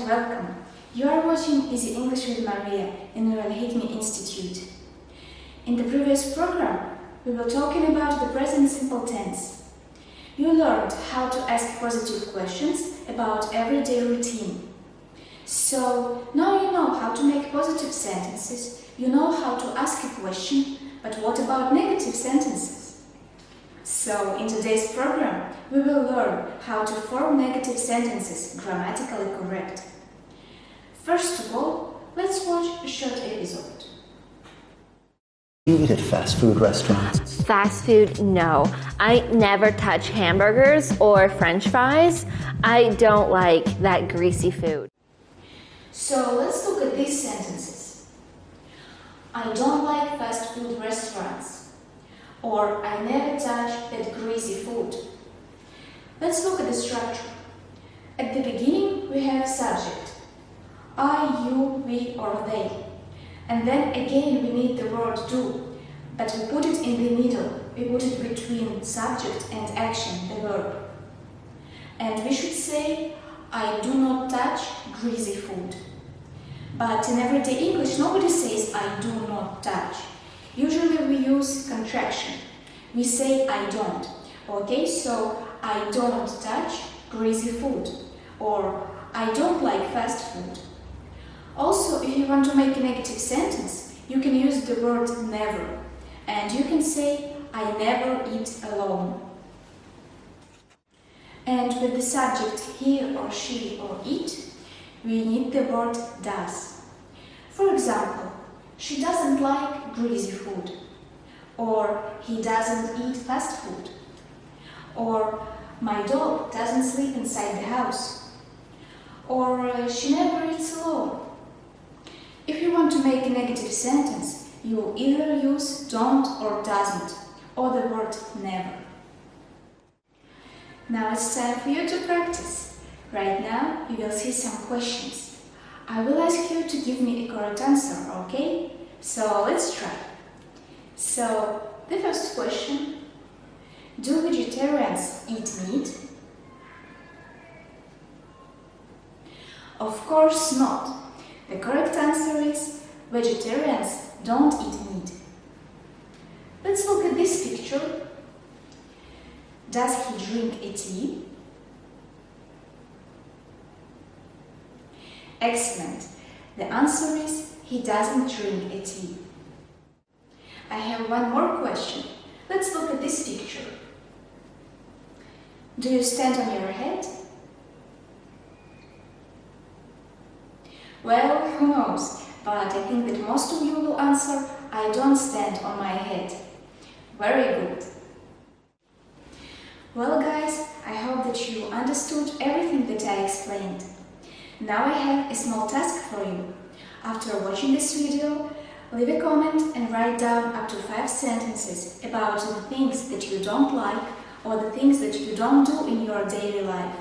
welcome! You are watching Easy English with Maria in the Untitled Institute. In the previous program, we were talking about the present simple tense. You learned how to ask positive questions about everyday routine. So now you know how to make positive sentences, you know how to ask a question, but what about negative sentences? So in today's program, we will learn how to form negative sentences grammatically correct. First of all, let's watch a short episode. You eat at fast food restaurants? Fast food, no. I never touch hamburgers or French fries. I don't like that greasy food. So let's look at these sentences. I don't like fast food restaurants. Or I never touch that greasy food. Let's look at the structure. At the beginning we have subject. I, you, we or they. And then again we need the word do, but we put it in the middle. We put it between subject and action, the verb. And we should say, I do not touch greasy food. But in everyday English nobody says I do not touch. Usually we use contraction. We say I don't. Okay, so I don't touch greasy food. Or I don't like fast food. Also, if you want to make a negative sentence, you can use the word never. And you can say, I never eat alone. And with the subject he or she or it, we need the word does. For example, she doesn't like greasy food. Or he doesn't eat fast food. Or my dog doesn't sleep inside the house. Or she never eats alone. If you want to make a negative sentence, you will either use don't or doesn't, or the word never. Now it's time for you to practice. Right now you will see some questions. I will ask you to give me a correct answer, okay? So let's try. So the first question, do vegetarians eat meat? Of course not. The correct answer is vegetarians don't eat meat. Let's look at this picture. Does he drink a tea? Excellent. The answer is he doesn't drink a tea. I have one more question. Let's look at this picture. Do you stand on your head? Well, who knows, but I think that most of you will answer, I don't stand on my head. Very good. Well guys, I hope that you understood everything that I explained. Now I have a small task for you. After watching this video, leave a comment and write down up to 5 sentences about the things that you don't like or the things that you don't do in your daily life.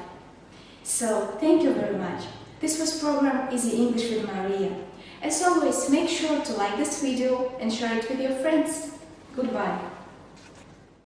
So, thank you very much. This was program Easy English with Maria. As always, make sure to like this video and share it with your friends. Goodbye.